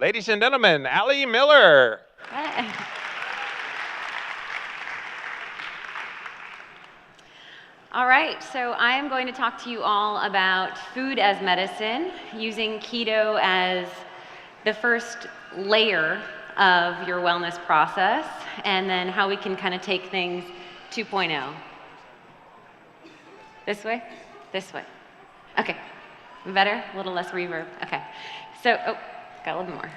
Ladies and gentlemen, Allie Miller. All right, so I am going to talk to you all about food as medicine, using keto as the first layer of your wellness process, and then how we can kind of take things 2.0. This way? This way. Okay, better? A little less reverb. Okay, so, got a little more.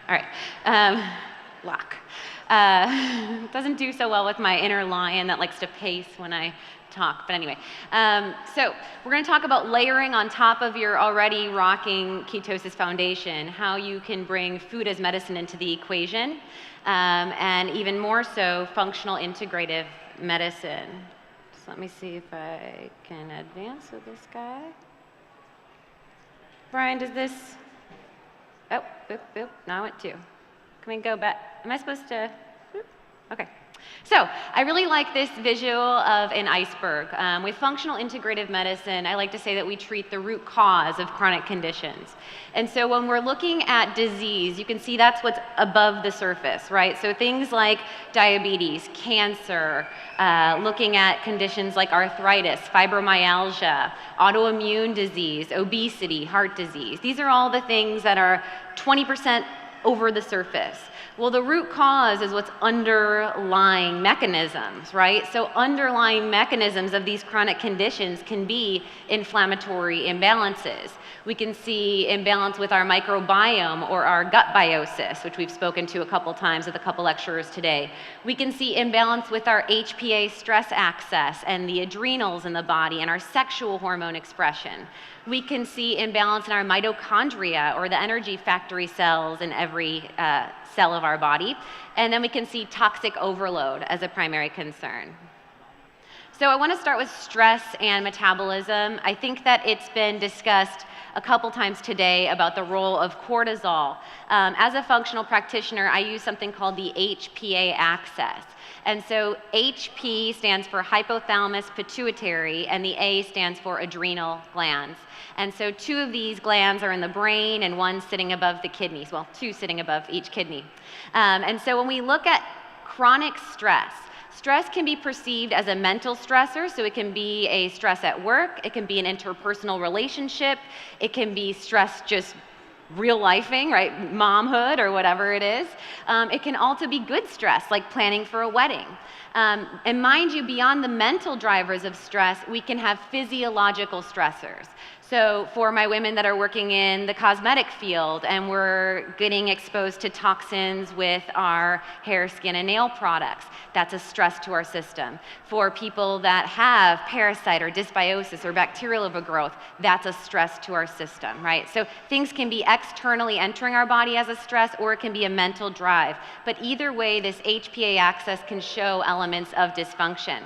All right, lock. Doesn't do so well with my inner lion that likes to pace when I talk, but anyway. So we're going to talk about layering on top of your already rocking ketosis foundation, how you can bring food as medicine into the equation, and even more so, functional integrative medicine. So let me see if I can advance with this guy. Brian, does this, oh, boop, boop, now I went 2. Can we go back? Am I supposed to? Okay. So I really like this visual of an iceberg. With functional integrative medicine, I like to say that we treat the root cause of chronic conditions. And so when we're looking at disease, you can see that's what's above the surface, right? So things like diabetes, cancer, looking at conditions like arthritis, fibromyalgia, autoimmune disease, obesity, heart disease. These are all the things that are 20% over the surface. Well, the root cause is what's underlying mechanisms, right? So underlying mechanisms of these chronic conditions can be inflammatory imbalances. We can see imbalance with our microbiome or our gut biosis, which we've spoken to a couple times with a couple lecturers today. We can see imbalance with our HPA stress axis and the adrenals in the body and our sexual hormone expression. We can see imbalance in our mitochondria, or the energy factory cells in every cell of our body. And then we can see toxic overload as a primary concern. So I want to start with stress and metabolism. I think that it's been discussed a couple times today about the role of cortisol. As a functional practitioner, I use something called the HPA axis. And so HP stands for hypothalamus pituitary, and the A stands for adrenal glands. And so 2 of these glands are in the brain and 1 sitting above the kidneys. Well, 2 sitting above each kidney. And so when we look at chronic stress, stress can be perceived as a mental stressor, so it can be a stress at work, it can be an interpersonal relationship, it can be stress just real lifing, right, momhood or whatever it is. It can also be good stress, like planning for a wedding. And mind you, beyond the mental drivers of stress, we can have physiological stressors. So for my women that are working in the cosmetic field and we're getting exposed to toxins with our hair, skin, and nail products, that's a stress to our system. For people that have parasite or dysbiosis or bacterial overgrowth, that's a stress to our system, right? So things can be externally entering our body as a stress, or it can be a mental drive. But either way, this HPA axis can show elements of dysfunction.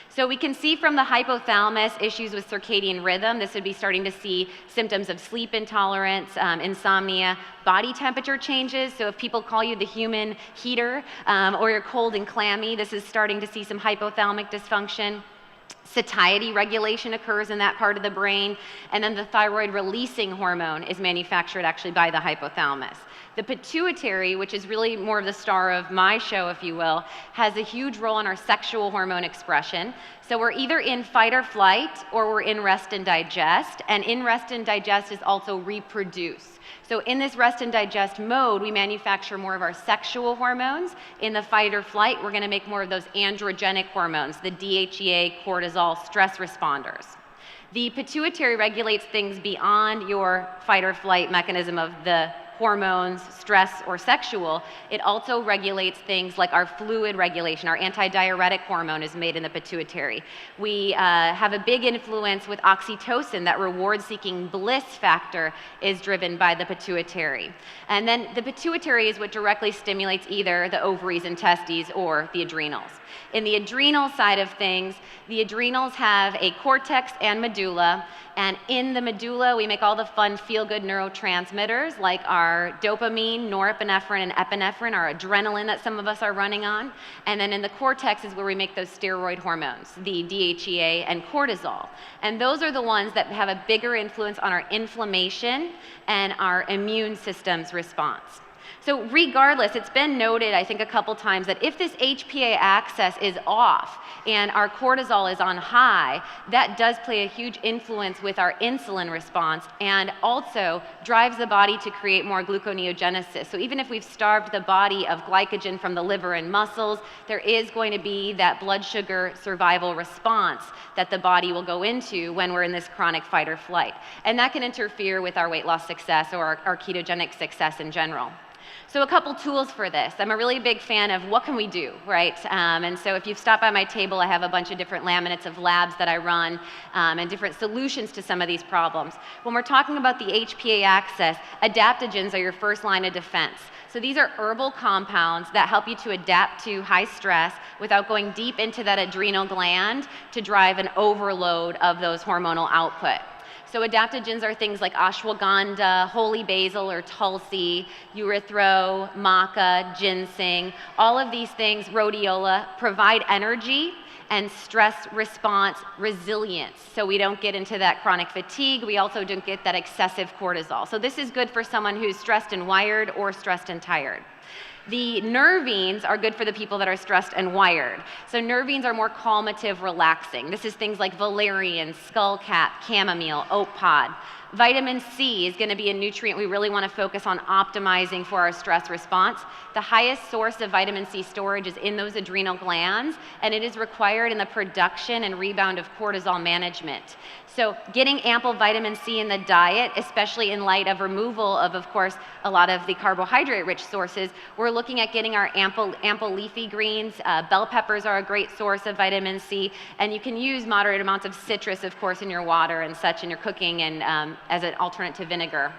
So we can see from the hypothalamus issues with circadian rhythm. This would be starting to see symptoms of sleep intolerance, insomnia, body temperature changes. So if people call you the human heater, or you're cold and clammy, this is starting to see some hypothalamic dysfunction. Satiety regulation occurs in that part of the brain, and then the thyroid releasing hormone is manufactured actually by the hypothalamus. The pituitary, which is really more of the star of my show, if you will, has a huge role in our sexual hormone expression. So we're either in fight or flight, or we're in rest and digest, and in rest and digest is also reproduce. So in this rest and digest mode, we manufacture more of our sexual hormones. In the fight or flight, we're going to make more of those androgenic hormones, the DHEA, cortisol, stress responders. The pituitary regulates things beyond your fight or flight mechanism of the hormones, stress, or sexual. It also regulates things like our fluid regulation. Our antidiuretic hormone is made in the pituitary. We have a big influence with oxytocin. That reward-seeking bliss factor is driven by the pituitary. And then the pituitary is what directly stimulates either the ovaries and testes or the adrenals. In the adrenal side of things, the adrenals have a cortex and medulla, and in the medulla we make all the fun feel-good neurotransmitters like our dopamine, norepinephrine, and epinephrine, our adrenaline that some of us are running on. And then in the cortex is where we make those steroid hormones, the DHEA and cortisol. And those are the ones that have a bigger influence on our inflammation and our immune system's response. So regardless, it's been noted, I think a couple times, that if this HPA axis is off and our cortisol is on high, that does play a huge influence with our insulin response and also drives the body to create more gluconeogenesis. So even if we've starved the body of glycogen from the liver and muscles, there is going to be that blood sugar survival response that the body will go into when we're in this chronic fight or flight. And that can interfere with our weight loss success or our ketogenic success in general. So a couple tools for this. I'm a really big fan of what can we do, right? And so if you've stopped by my table, I have a bunch of different laminates of labs that I run and different solutions to some of these problems. When we're talking about the HPA axis, adaptogens are your first line of defense. So these are herbal compounds that help you to adapt to high stress without going deep into that adrenal gland to drive an overload of those hormonal output. So adaptogens are things like ashwagandha, holy basil or tulsi, urethro, maca, ginseng. All of these things, rhodiola, provide energy and stress response resilience. So we don't get into that chronic fatigue. We also don't get that excessive cortisol. So this is good for someone who's stressed and wired or stressed and tired. The nervines are good for the people that are stressed and wired. So nervines are more calmative, relaxing. This is things like valerian, skullcap, chamomile, oat pod. Vitamin C is going to be a nutrient we really want to focus on optimizing for our stress response. The highest source of vitamin C storage is in those adrenal glands, and it is required in the production and rebound of cortisol management. So getting ample vitamin C in the diet, especially in light of removal of course, a lot of the carbohydrate-rich sources, we're looking at getting our ample leafy greens. Bell peppers are a great source of vitamin C, and you can use moderate amounts of citrus, of course, in your water and such in your cooking and as an alternate to vinegar.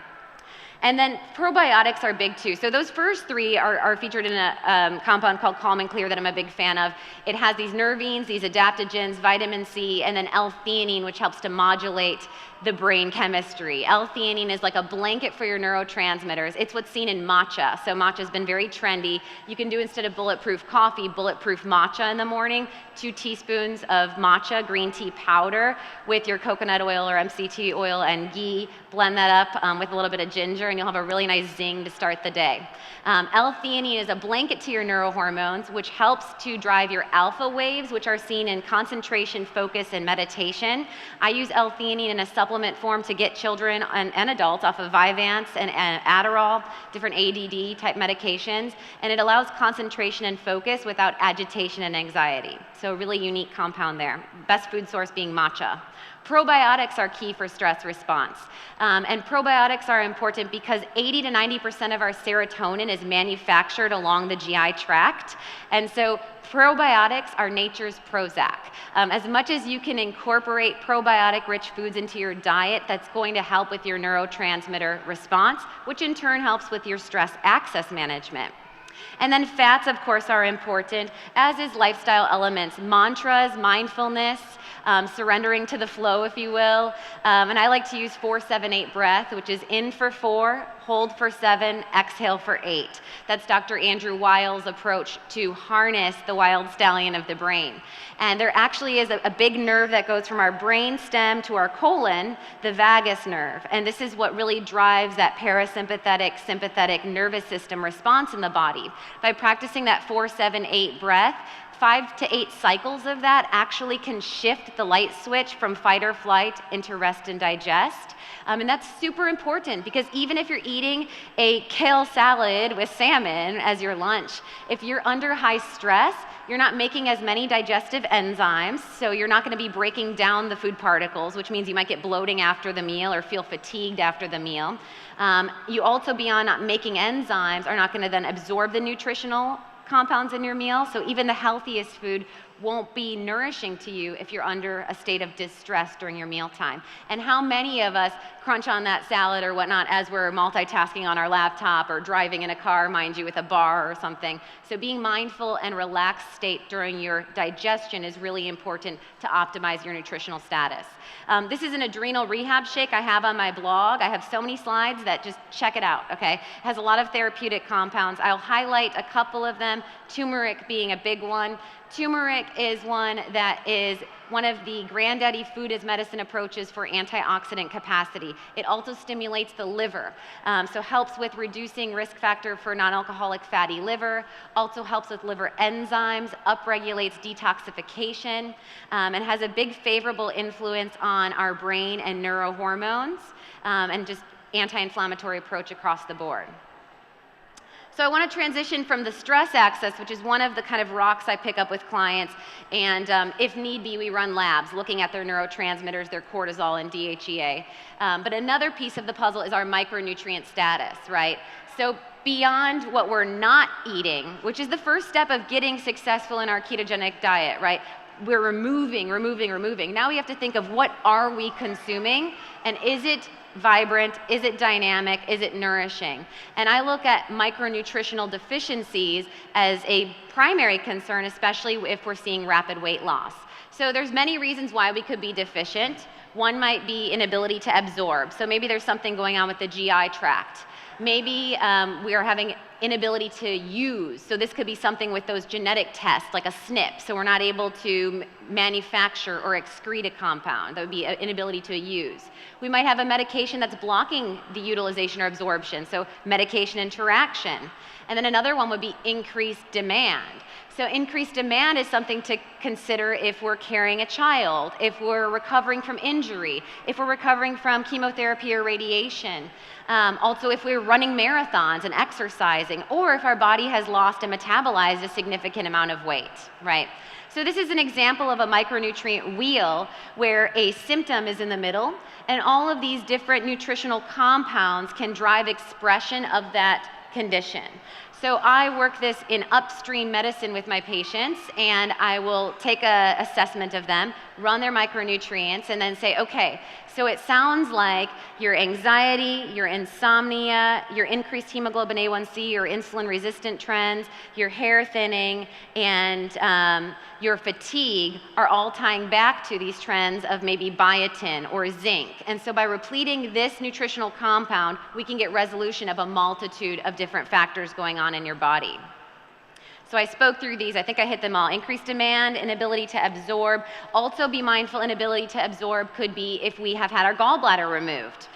And then probiotics are big too. So those first three are featured in a compound called Calm and Clear that I'm a big fan of. It has these nervines, these adaptogens, vitamin C, and then L-theanine, which helps to modulate the brain chemistry. L-theanine is like a blanket for your neurotransmitters. It's what's seen in matcha. So matcha's been very trendy. You can do, instead of bulletproof coffee, bulletproof matcha in the morning, 2 teaspoons of matcha green tea powder with your coconut oil or MCT oil and ghee. Blend that up with a little bit of ginger and you'll have a really nice zing to start the day. L-theanine is a blanket to your neurohormones, which helps to drive your alpha waves, which are seen in concentration, focus, and meditation. I use L-theanine in a supplement form to get children and adults off of Vyvanse and Adderall, different ADD type medications, and it allows concentration and focus without agitation and anxiety. So a really unique compound there. Best food source being matcha. Probiotics are key for stress response. And probiotics are important because 80 to 90% of our serotonin is manufactured along the GI tract. And so probiotics are nature's Prozac. As much as you can incorporate probiotic-rich foods into your diet, that's going to help with your neurotransmitter response, which in turn helps with your stress access management. And then fats, of course, are important, as is lifestyle elements, mantras, mindfulness, surrendering to the flow, if you will. And I like to use 4-7-8 breath, which is in for 4, hold for 7, exhale for 8. That's Dr. Andrew Weil's approach to harness the wild stallion of the brain. And there actually is a big nerve that goes from our brain stem to our colon, the vagus nerve. And this is what really drives that parasympathetic, sympathetic nervous system response in the body. By practicing that 4-7-8 breath, 5 to 8 cycles of that actually can shift the light switch from fight or flight into rest and digest. And that's super important because even if you're eating a kale salad with salmon as your lunch, if you're under high stress, you're not making as many digestive enzymes, so you're not going to be breaking down the food particles, which means you might get bloating after the meal or feel fatigued after the meal. You also, beyond not making enzymes, are not going to then absorb the nutritional compounds in your meal, so even the healthiest food won't be nourishing to you if you're under a state of distress during your mealtime. And how many of us crunch on that salad or whatnot as we're multitasking on our laptop or driving in a car, mind you, with a bar or something. So being mindful and relaxed state during your digestion is really important to optimize your nutritional status. This is an adrenal rehab shake I have on my blog. I have so many slides that just check it out, okay? It has a lot of therapeutic compounds. I'll highlight a couple of them, turmeric being a big one. Turmeric is one that is one of the granddaddy food as medicine approaches for antioxidant capacity. It also stimulates the liver, so helps with reducing risk factor for non-alcoholic fatty liver, also helps with liver enzymes, upregulates detoxification, and has a big favorable influence on our brain and neurohormones, and just anti-inflammatory approach across the board. So I want to transition from the stress axis, which is one of the kind of rocks I pick up with clients, and if need be, we run labs looking at their neurotransmitters, their cortisol and DHEA. But another piece of the puzzle is our micronutrient status, right? So beyond what we're not eating, which is the first step of getting successful in our ketogenic diet, right? We're removing. Now we have to think of what are we consuming, and is it vibrant, is it dynamic, is it nourishing? And I look at micronutritional deficiencies as a primary concern, especially if we're seeing rapid weight loss. So there's many reasons why we could be deficient. One might be inability to absorb. So maybe there's something going on with the GI tract. Maybe we are having inability to use. So this could be something with those genetic tests, like a SNP. So we're not able to manufacture or excrete a compound. That would be an inability to use. We might have a medication that's blocking the utilization or absorption. So medication interaction. And then another one would be increased demand. So increased demand is something to consider if we're carrying a child, if we're recovering from injury, if we're recovering from chemotherapy or radiation. Also, if we're running marathons and exercising, or if our body has lost and metabolized a significant amount of weight, right? So this is an example of a micronutrient wheel where a symptom is in the middle, and all of these different nutritional compounds can drive expression of that condition. So I work this in upstream medicine with my patients, and I will take an assessment of them, run their micronutrients, and then say, okay, so it sounds like your anxiety, your insomnia, your increased hemoglobin A1C, your insulin-resistant trends, your hair thinning, and your fatigue are all tying back to these trends of maybe biotin or zinc. And so by repleting this nutritional compound, we can get resolution of a multitude of different factors going on in your body. So I spoke through these. I think I hit them all. Increased demand, inability to absorb. Also be mindful, inability to absorb could be if we have had our gallbladder removed.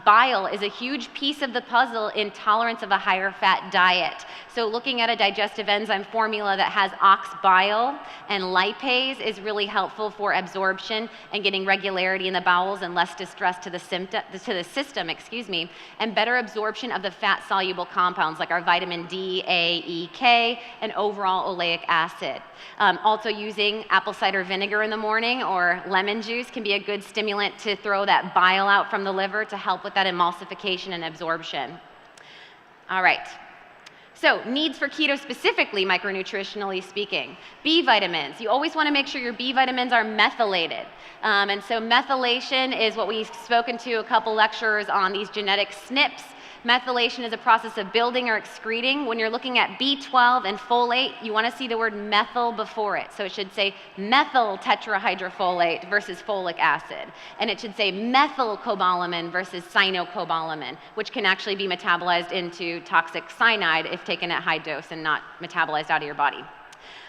Bile is a huge piece of the puzzle in tolerance of a higher fat diet. So looking at a digestive enzyme formula that has ox bile and lipase is really helpful for absorption and getting regularity in the bowels and less distress to the system, and better absorption of the fat-soluble compounds like our vitamin D, A, E, K, and overall oleic acid. Also using apple cider vinegar in the morning or lemon juice can be a good stimulant to throw that bile out from the liver to help with that emulsification and absorption. All right. So needs for keto specifically, micronutritionally speaking. B vitamins. You always want to make sure your B vitamins are methylated. And so methylation is what we've spoken to a couple lecturers on, these genetic SNPs. Methylation is a process of building or excreting. When you're looking at B12 and folate, you want to see the word methyl before it. So it should say methyl tetrahydrofolate versus folic acid. And it should say methylcobalamin versus cyanocobalamin, which can actually be metabolized into toxic cyanide if taken at high dose and not metabolized out of your body.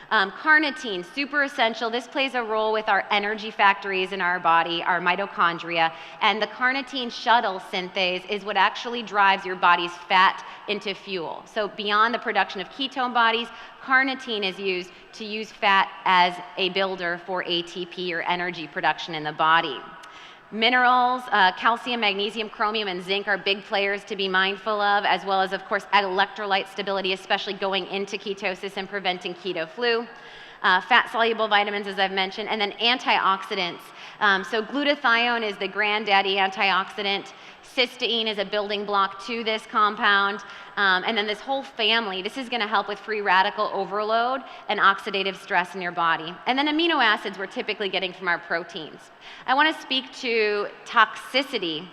Carnitine, super essential. This plays a role with our energy factories in our body, our mitochondria, and the carnitine shuttle synthase is what actually drives your body's fat into fuel. So beyond the production of ketone bodies, carnitine is used to use fat as a builder for ATP or energy production in the body. Minerals, calcium, magnesium, chromium, and zinc are big players to be mindful of course, electrolyte stability, especially going into ketosis and preventing keto flu. Fat-soluble vitamins, as I've mentioned, and then antioxidants. So glutathione is the granddaddy antioxidant. Cysteine is a building block to this compound. And then this whole family, this is going to help with free radical overload and oxidative stress in your body. And then amino acids we're typically getting from our proteins. I want to speak to toxicity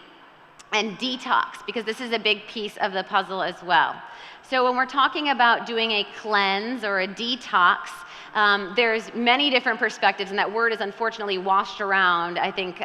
and detox because this is a big piece of the puzzle as well. So when we're talking about doing a cleanse or a detox, There's many different perspectives, and that word is unfortunately washed around, I think,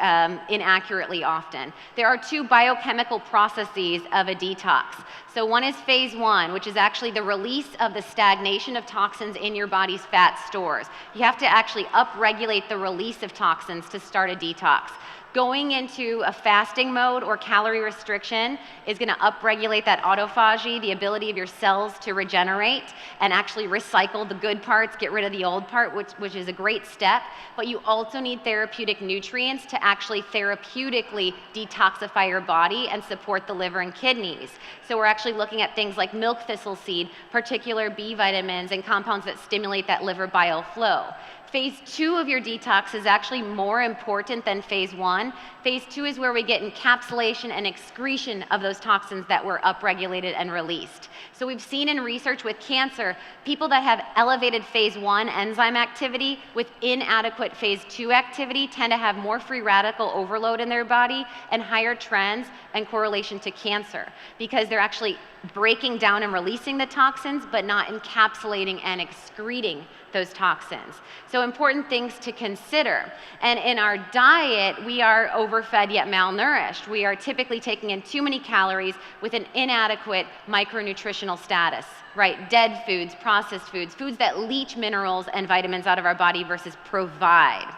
inaccurately often. There are two biochemical processes of a detox. So one is phase one, which is actually the release of the stagnation of toxins in your body's fat stores. You have to actually upregulate the release of toxins to start a detox. Going into a fasting mode or calorie restriction is going to upregulate that autophagy, the ability of your cells to regenerate and actually recycle the good parts, get rid of the old part, which is a great step. But you also need therapeutic nutrients to actually therapeutically detoxify your body and support the liver and kidneys. So we're actually looking at things like milk thistle seed, particular B vitamins, and compounds that stimulate that liver bile flow. Phase two of your detox is actually more important than phase one. Phase two is where we get encapsulation and excretion of those toxins that were upregulated and released. So we've seen in research with cancer, people that have elevated phase one enzyme activity with inadequate phase two activity tend to have more free radical overload in their body and higher trends and correlation to cancer, because they're actually breaking down and releasing the toxins, but not encapsulating and excreting those toxins. So important things to consider. And in our diet, we are overfed yet malnourished. We are typically taking in too many calories with an inadequate micronutritional status, right? Dead foods, processed foods, foods that leach minerals and vitamins out of our body versus provide.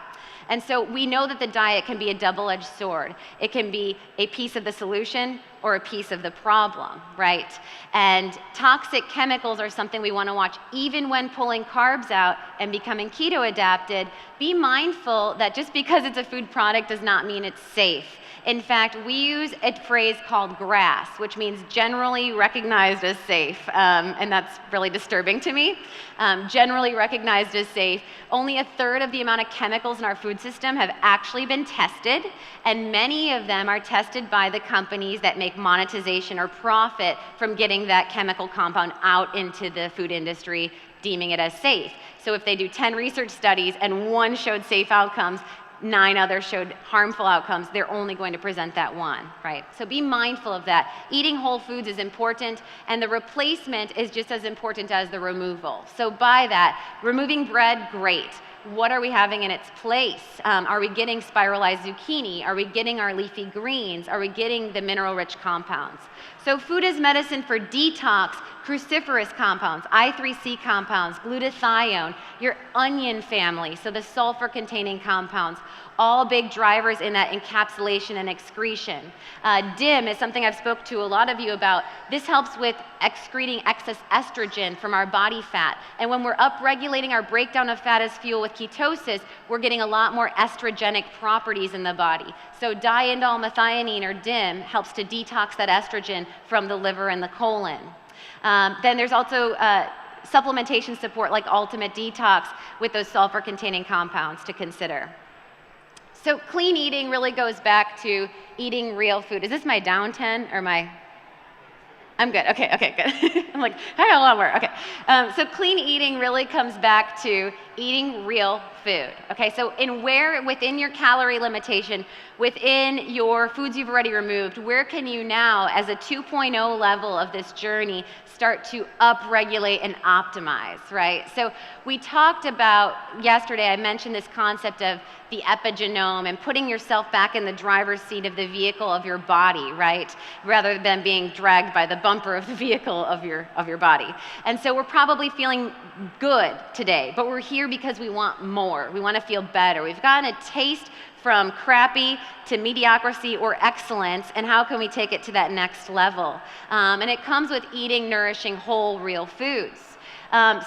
And so we know that the diet can be a double-edged sword. It can be a piece of the solution or a piece of the problem, right? And toxic chemicals are something we want to watch even when pulling carbs out and becoming keto adapted. Be mindful that just because it's a food product does not mean it's safe. In fact, we use a phrase called GRAS, which means generally recognized as safe, and that's really disturbing to me. Generally recognized as safe. Only a third of the amount of chemicals in our food system have actually been tested, and many of them are tested by the companies that make monetization or profit from getting that chemical compound out into the food industry, deeming it as safe. So if they do 10 research studies and one showed safe outcomes, 9 others showed harmful outcomes, they're only going to present that one, right? So be mindful of that. Eating whole foods is important, and the replacement is just as important as the removal. So by that, removing bread, great. What are we having in its place? Are we getting spiralized zucchini? Are we getting our leafy greens? Are we getting the mineral-rich compounds? So food is medicine for detox, cruciferous compounds, I3C compounds, glutathione, your onion family, so the sulfur-containing compounds, all big drivers in that encapsulation and excretion. DIM is something I've spoke to a lot of you about. This helps with excreting excess estrogen from our body fat. And when we're upregulating our breakdown of fat as fuel with ketosis, we're getting a lot more estrogenic properties in the body. So diindol methionine, or DIM, helps to detox that estrogen from the liver and the colon. Then there's also supplementation support like Ultimate Detox with those sulfur-containing compounds to consider. So clean eating really goes back to eating real food. Is this my down 10 or my? I'm good. Okay, good. I'm like, I got a lot more. Okay. So clean eating really comes back to eating real food. Okay, so within your calorie limitation, within your foods you've already removed, where can you now, as a 2.0 level of this journey, start to upregulate and optimize, right? So we talked about, yesterday I mentioned this concept of the epigenome and putting yourself back in the driver's seat of the vehicle of your body, right? Rather than being dragged by the bumper of the vehicle of your body. And so we're probably feeling good today, but we're here because we want more. We want to feel better. We've gotten a taste from crappy to mediocrity or excellence, and how can we take it to that next level? And it comes with eating nourishing whole real foods.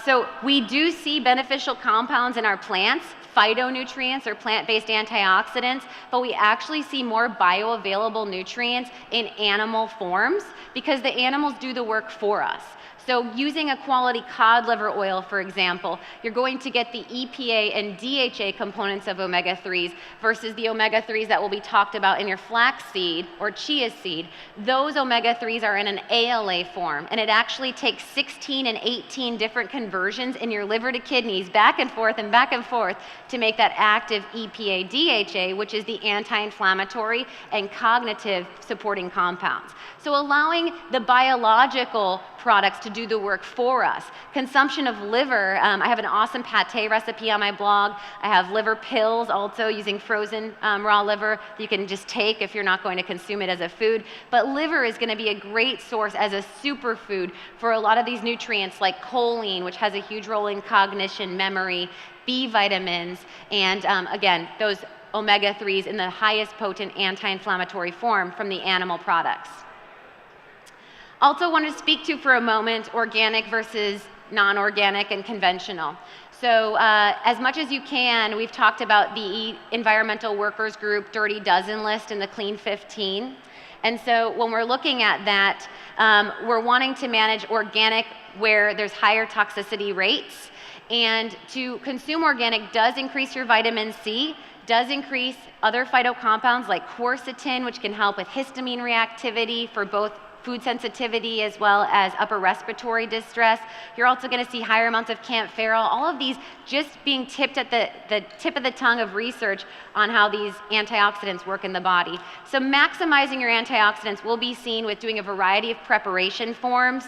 So we do see beneficial compounds in our plants, phytonutrients or plant-based antioxidants, but we actually see more bioavailable nutrients in animal forms because the animals do the work for us. So using a quality cod liver oil, for example, you're going to get the EPA and DHA components of omega-3s versus the omega-3s that will be talked about in your flaxseed or chia seed. Those omega-3s are in an ALA form, and it actually takes 16 and 18 different conversions in your liver to kidneys back and forth to make that active EPA DHA, which is the anti-inflammatory and cognitive supporting compounds. So allowing the biological products to do the work for us. Consumption of liver, I have an awesome pate recipe on my blog. I have liver pills also using frozen raw liver that you can just take if you're not going to consume it as a food. But liver is going to be a great source as a superfood for a lot of these nutrients like choline, which has a huge role in cognition, memory, B vitamins, and again, those omega-3s in the highest potent anti-inflammatory form from the animal products. Also wanted to speak to for a moment organic versus non-organic and conventional. So as much as you can, we've talked about the Environmental Workers Group Dirty Dozen list and the Clean 15. And so when we're looking at that, we're wanting to manage organic where there's higher toxicity rates. And to consume organic does increase your vitamin C, does increase other phytocompounds like quercetin, which can help with histamine reactivity for both food sensitivity as well as upper respiratory distress. You're also going to see higher amounts of kaempferol, all of these just being tipped at the tip of the tongue of research on how these antioxidants work in the body. So maximizing your antioxidants will be seen with doing a variety of preparation forms,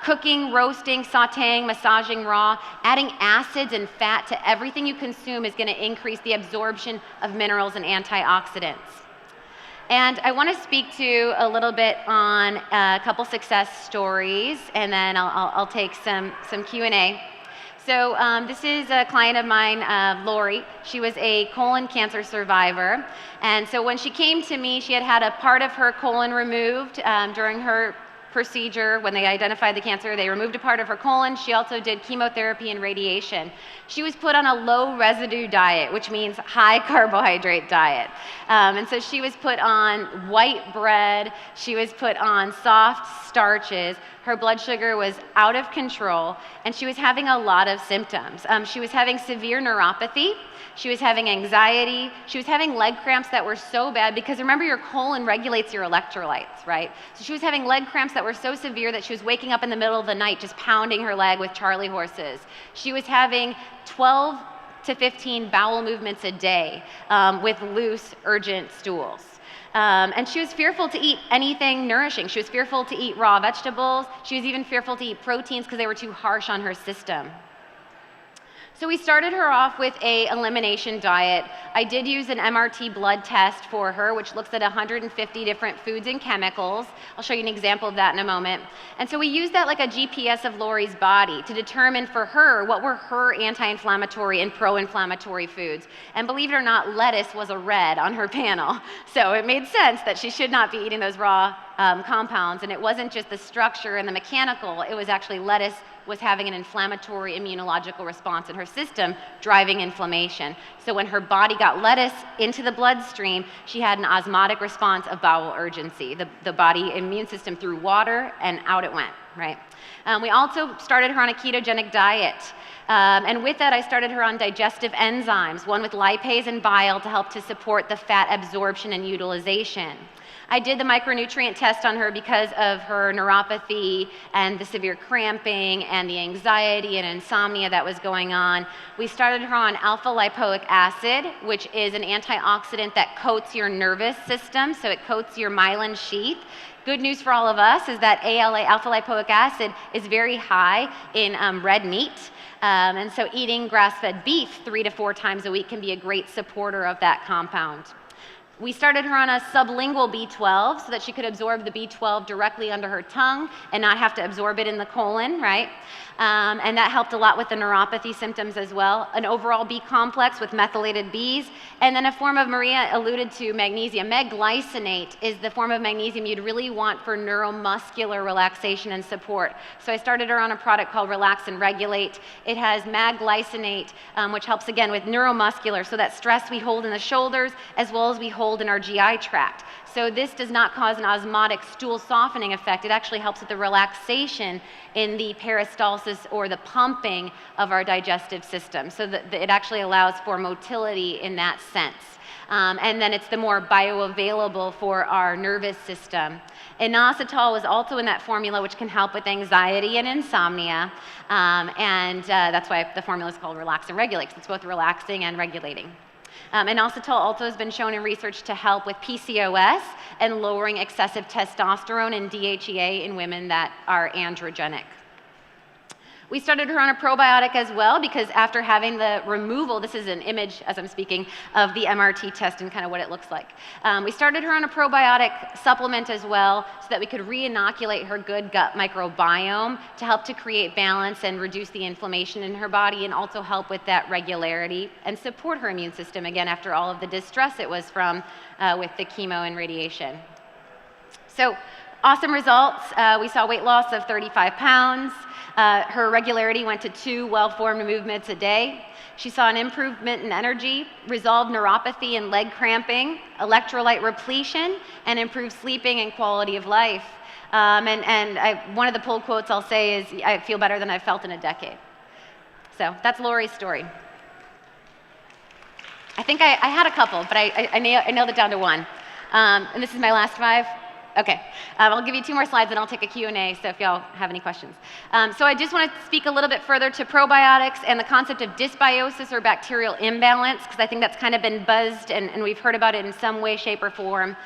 cooking, roasting, sauteing, massaging raw. Adding acids and fat to everything you consume is going to increase the absorption of minerals and antioxidants. And I want to speak to a little bit on a couple success stories, and then I'll take some Q&A. So this is a client of mine, Lori. She was a colon cancer survivor. And so when she came to me, she had a part of her colon removed during her procedure. When they identified the cancer, they removed a part of her colon. She also did chemotherapy and radiation. She was put on a low residue diet, which means high carbohydrate diet. And so she was put on white bread. She was put on soft starches. Her blood sugar was out of control, and she was having a lot of symptoms. She was having severe neuropathy. She was having anxiety. She was having leg cramps that were so bad because remember, your colon regulates your electrolytes, right? So she was having leg cramps that were so severe that she was waking up in the middle of the night just pounding her leg with Charlie horses. She was having 12 to 15 bowel movements a day with loose, urgent stools. And she was fearful to eat anything nourishing. She was fearful to eat raw vegetables. She was even fearful to eat proteins because they were too harsh on her system. So we started her off with an elimination diet. I did use an MRT blood test for her, which looks at 150 different foods and chemicals. I'll show you an example of that in a moment. And so we used that like a GPS of Lori's body to determine for her what were her anti-inflammatory and pro-inflammatory foods. And believe it or not, lettuce was a red on her panel. So it made sense that she should not be eating those raw compounds. And it wasn't just the structure and the mechanical, it was actually lettuce was having an inflammatory immunological response in her system, driving inflammation. So when her body got lettuce into the bloodstream, she had an osmotic response of bowel urgency. The body immune system threw water and out it went, right? We also started her on a ketogenic diet. And with that, I started her on digestive enzymes, one with lipase and bile to help to support the fat absorption and utilization. I did the micronutrient test on her because of her neuropathy and the severe cramping and the anxiety and insomnia that was going on. We started her on alpha lipoic acid, which is an antioxidant that coats your nervous system, so it coats your myelin sheath. Good news for all of us is that ALA, alpha lipoic acid, is very high in red meat. And so eating grass-fed beef 3 to 4 times a week can be a great supporter of that compound. We started her on a sublingual B12 so that she could absorb the B12 directly under her tongue and not have to absorb it in the colon, right? And that helped a lot with the neuropathy symptoms as well. An overall B complex with methylated Bs, and then a form of, Maria alluded to, magnesium. Megglycinate is the form of magnesium you'd really want for neuromuscular relaxation and support. So I started her on a product called Relax and Regulate. It has magglycinate, which helps again with neuromuscular, so that stress we hold in the shoulders as well as we hold in our GI tract. So this does not cause an osmotic stool softening effect. It actually helps with the relaxation in the peristalsis or the pumping of our digestive system. So that it actually allows for motility in that sense. And then it's the more bioavailable for our nervous system. Inositol was also in that formula, which can help with anxiety and insomnia. That's why the formula is called Relax and Regulate, because it's both relaxing and regulating. Inositol also has been shown in research to help with PCOS and lowering excessive testosterone and DHEA in women that are androgenic. We started her on a probiotic as well because after having the removal, this is an image as I'm speaking of the MRT test and kind of what it looks like. We started her on a probiotic supplement as well so that we could re-inoculate her good gut microbiome to help to create balance and reduce the inflammation in her body and also help with that regularity and support her immune system again after all of the distress it was from with the chemo and radiation. So awesome results. We saw weight loss of 35 pounds. Her regularity went to 2 well-formed movements a day. She saw an improvement in energy, resolved neuropathy and leg cramping, electrolyte repletion, and improved sleeping and quality of life. One of the pull quotes I'll say is, I feel better than I've felt in a decade. So that's Lori's story. I think I had a couple, but I nailed it down to 1. And this is my last 5. Okay, I'll give you 2 more slides and I'll take a Q&A, so if y'all have any questions. So I just want to speak a little bit further to probiotics and the concept of dysbiosis or bacterial imbalance, because I think that's kind of been buzzed and we've heard about it in some way, shape, or form.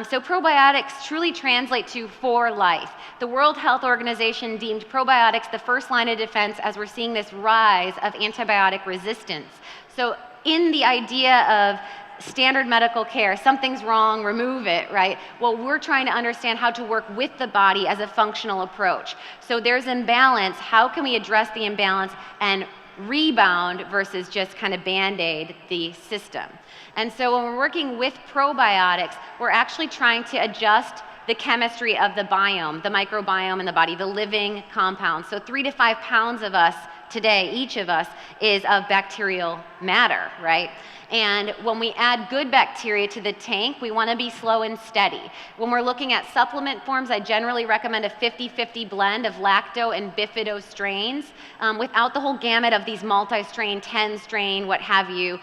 So probiotics truly translate to for life. The World Health Organization deemed probiotics the first line of defense as we're seeing this rise of antibiotic resistance. So in the idea of standard medical care, something's wrong, remove it, right? Well, we're trying to understand how to work with the body as a functional approach. So there's imbalance, how can we address the imbalance and rebound versus just kind of band-aid the system? And so when we're working with probiotics, we're actually trying to adjust the chemistry of the biome, the microbiome in the body, the living compounds. So 3 to 5 pounds of us today, each of us, is of bacterial matter, right? And when we add good bacteria to the tank, we want to be slow and steady. When we're looking at supplement forms, I generally recommend a 50-50 blend of lacto and bifido strains without the whole gamut of these multi-strain, 10-strain, what have you.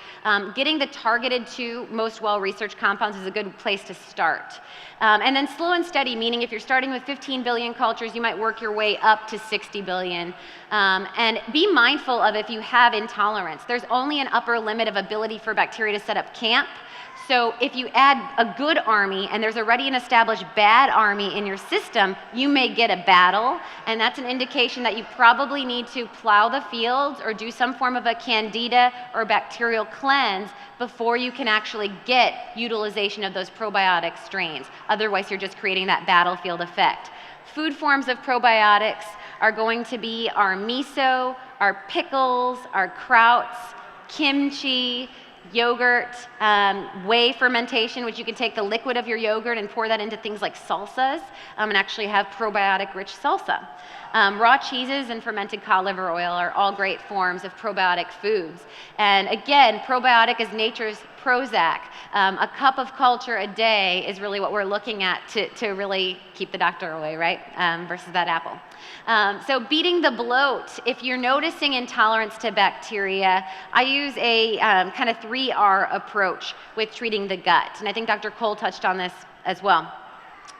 Getting the targeted 2 most well-researched compounds is a good place to start. And then slow and steady, meaning if you're starting with 15 billion cultures, you might work your way up to 60 billion. And be mindful of if you have intolerance. There's only an upper limit of ability for bacteria to set up camp. So if you add a good army and there's already an established bad army in your system, you may get a battle, and that's an indication that you probably need to plow the fields or do some form of a candida or bacterial cleanse before you can actually get utilization of those probiotic strains. Otherwise, you're just creating that battlefield effect. Food forms of probiotics are going to be our miso, our pickles, our krauts, kimchi, yogurt, whey fermentation, which you can take the liquid of your yogurt and pour that into things like salsas and actually have probiotic-rich salsa. Raw cheeses and fermented cod liver oil are all great forms of probiotic foods. And again, probiotic is nature's Prozac. A cup of culture a day is really what we're looking at to really keep the doctor away, right? Versus that apple. So beating the bloat, if you're noticing intolerance to bacteria, I use a kind of 3R approach with treating the gut. And I think Dr. Cole touched on this as well.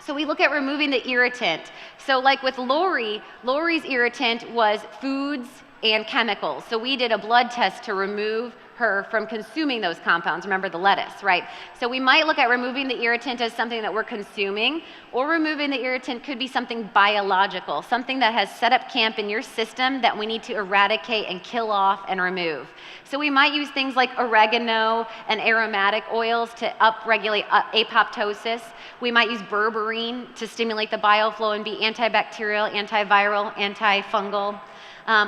So we look at removing the irritant. So like with Lori's irritant was foods and chemicals. So we did a blood test to remove her from consuming those compounds. Remember the lettuce, right? So we might look at removing the irritant as something that we're consuming, or removing the irritant could be something biological, something that has set up camp in your system that we need to eradicate and kill off and remove. So we might use things like oregano and aromatic oils to upregulate apoptosis. We might use berberine to stimulate the bile flow and be antibacterial, antiviral, antifungal.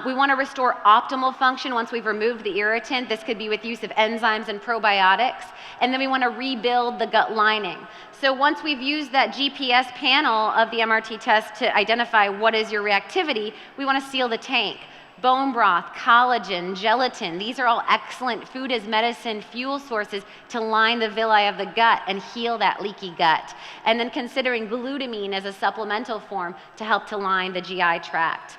We want to restore optimal function once we've removed the irritant. This could be with use of enzymes and probiotics. And then we want to rebuild the gut lining. So once we've used that GPS panel of the MRT test to identify what is your reactivity, we want to seal the tank. Bone broth, collagen, gelatin, these are all excellent food as medicine fuel sources to line the villi of the gut and heal that leaky gut. And then considering glutamine as a supplemental form to help to line the GI tract.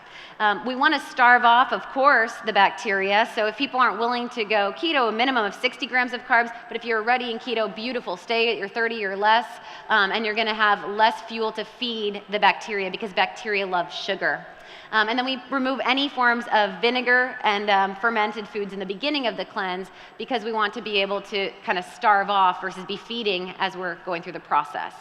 We want to starve off, of course, the bacteria. So if people aren't willing to go keto, a minimum of 60 grams of carbs, but if you're already in keto, beautiful, stay at your 30 or less, and you're going to have less fuel to feed the bacteria because bacteria love sugar. And then we remove any forms of vinegar and fermented foods in the beginning of the cleanse because we want to be able to kind of starve off versus be feeding as we're going through the process.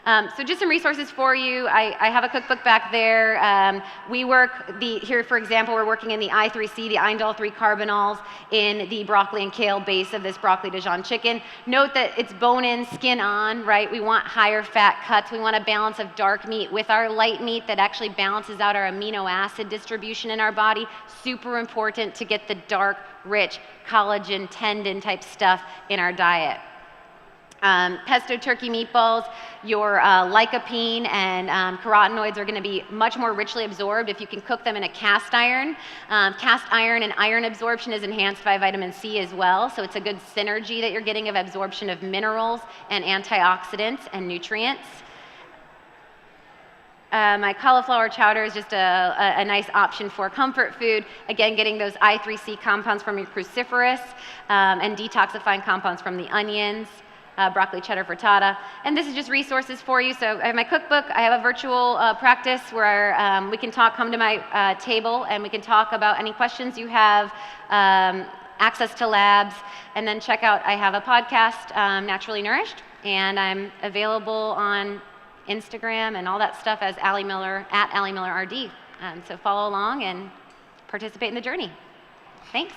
So just some resources for you. I have a cookbook back there. We work here, for example, we're working in the I3C, the indole 3 carbanols in the broccoli and kale base of this broccoli Dijon chicken. Note that it's bone in, skin on, right? We want higher fat cuts. We want a balance of dark meat with our light meat that actually balances out our amino acid distribution in our body. Super important to get the dark, rich, collagen, tendon type stuff in our diet. Pesto turkey meatballs, your lycopene and carotenoids are going to be much more richly absorbed if you can cook them in a cast iron. Cast iron and iron absorption is enhanced by vitamin C as well, so it's a good synergy that you're getting of absorption of minerals and antioxidants and nutrients. My cauliflower chowder is just a nice option for comfort food. Again, getting those I3C compounds from your cruciferous and detoxifying compounds from the onions. Broccoli cheddar frittata. And this is just resources for you. So I have my cookbook. I have a virtual practice where we can come to my table and we can talk about any questions you have, access to labs, and then check out, I have a podcast, Naturally Nourished, and I'm available on Instagram and all that stuff as Allie Miller, at Allie Miller RD. So follow along and participate in the journey. Thanks.